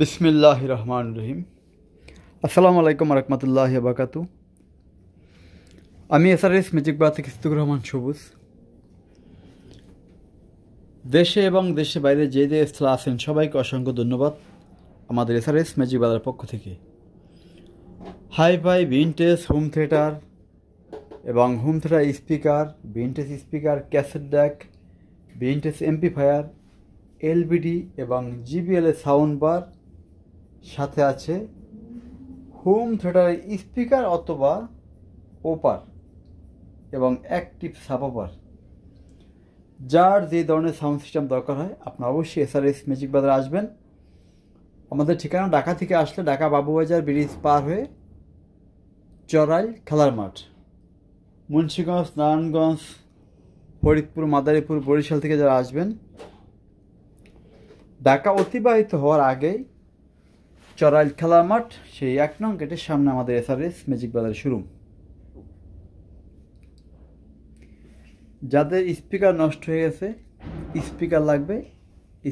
বিসমিল্লাহির রহমানির রহিম। আসসালামু আলাইকুম রহমতুল্লাহি ওয়া বারাকাতু। আমি এসআরএস ম্যাজিক বার থেকে সিদ্দিকুর রহমান সবুজ। দেশে এবং দেশে বাইরে যে যে স্থলে আছেন সবাইকে অসংখ্য ধন্যবাদ আমাদের এসআরএস ম্যাজিক বাজারের পক্ষ থেকে। Hi fi vintage home theatre এবং home theatre speaker, vintage speaker, cassette deck, vintage amplifier, L B D এবং জিবিএল এর সাউন্ড বার, সাথে আছে হোম থিয়েটারের স্পিকার অথবা ওপার এবং অ্যাক্টিভ সাবওপার। যার যে ধরনের সাউন্ড সিস্টেম দরকার হয় আপনারা অবশ্যই এসআরএস ম্যাজিক বাজারে আসবেন। আমাদের ঠিকানা ঢাকা থেকে আসলে ঢাকা বাবুবাজার ব্রিজ পার হয়ে চরাইল খেলার মাঠ, মুন্সিগঞ্জ, নারায়ণগঞ্জ, ফরিদপুর, মাদারীপুর, বরিশাল থেকে যারা আসবেন ঢাকা অতিবাহিত হওয়ার আগেই চরাইল খেলার মাঠ সেই 1 নং গেটের সামনে আমাদের এসআরএস ম্যাজিক বাজারের শোরুম। যাদের স্পিকার নষ্ট হয়ে গেছে, স্পিকার লাগবে,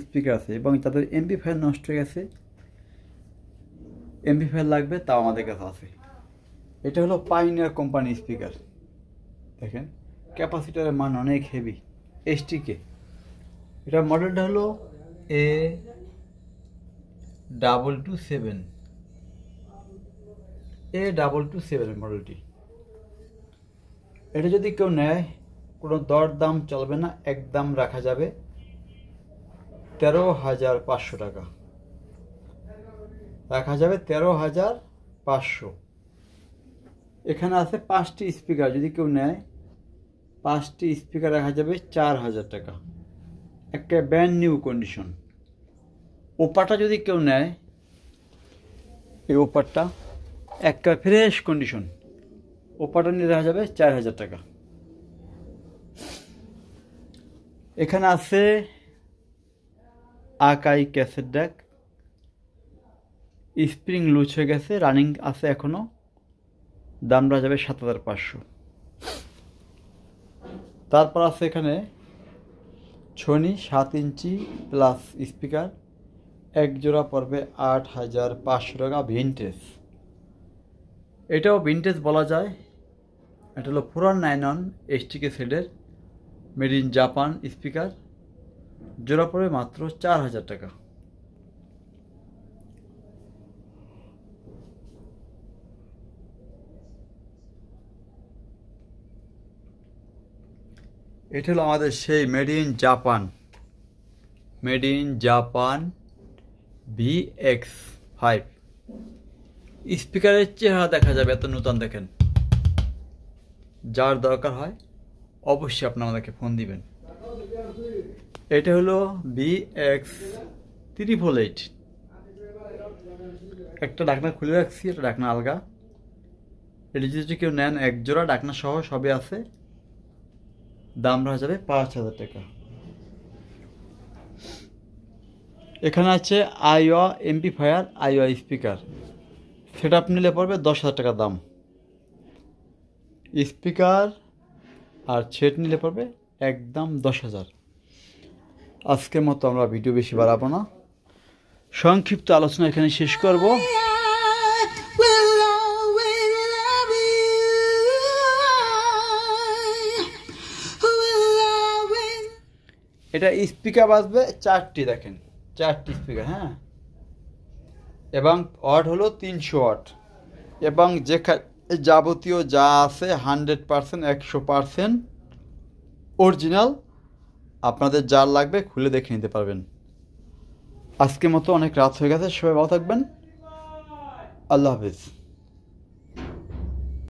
স্পিকার আছে, এবং যাদের এমপ্লিফায়ার নষ্ট হয়ে গেছে, এমপ্লিফায়ার লাগবে, তাও আমাদের কাছে আছে। এটা হলো পাইনিয়ার কোম্পানি স্পিকার। দেখেন ক্যাপাসিটারের মান অনেক হেভি, এসটিকে। এটার মডেলটা হলো A227 মডেলটি। এটা যদি কেউ নেয় কোনো দর দাম চলবে না, একদম রাখা যাবে 13,500 টাকা, রাখা যাবে 13,500। এখানে আছে 5টি স্পিকার, যদি কেউ নেয় 5টি স্পিকার রাখা যাবে 4,000 টাকা, একটা ব্র্যান্ড নিউ কন্ডিশন। ওপারটা যদি কেউ নেয়, এই ওপারটা একটা ফ্রেশ কন্ডিশন, ওপারটা নিয়ে রাখা যাবে 4,000 টাকা। এখানে আছে আকাই ক্যাসেট ডেক, স্প্রিং লুজ হয়ে গেছে, রানিং আছে এখনো, দাম রাখা যাবে 7,500। তারপর আছে এখানে সোনি 7 ইঞ্চি প্লাস স্পিকার, এক জোড়া পড়বে 8,500 টাকা, ভিনটেজ। এটাও ভিনটেজ বলা যায়। এটা হলো পুরান 9 এসটিকে সেটের মেড ইন জাপান স্পিকার, জোড়া পড়বে মাত্র 4,000 টাকা। এটা হলো আমাদের সেই মেড ইন জাপান VX5 স্পিকারের চেহারা দেখা যাবে এত নতুন। দেখেন, যার দরকার হয় অবশ্যই আপনারা আমাদেরকে ফোন দিবেন। এটা হলো VX388। একটা ডাকনা খুলে রাখছি, একটা ডাকনা আলগা। এটা যদি কেউ নেন এক জোড়া ডাকনা সহ সবই আছে, দাম রাখা যাবে 5,000 টাকা। এখানে আছে আইওয়া এমপ্লিফায়ার, আইওয়া স্পিকার, সেটা আপনি নিলে পড়বে 10,000 টাকা দাম। স্পিকার আর সেট নিলে পড়বে একদম 10,000। আজকের মতো আমরা ভিডিও বেশি বাড়াবো না, সংক্ষিপ্ত আলোচনা এখানে শেষ করব। এটা স্পিকার বাজবে 4টি, দেখেন 4টি স্পিকার, হ্যাঁ, এবং ওয়াট হলো 300 ওয়াট, এবং যাবতীয় যা আছে 100% 100% অরিজিনাল। আপনাদের যার লাগবে খুলে দেখে নিতে পারবেন। আজকের মতো অনেক রাত হয়ে গেছে, সবাই ভালো থাকবেন, আল্লাহ হাফিজ।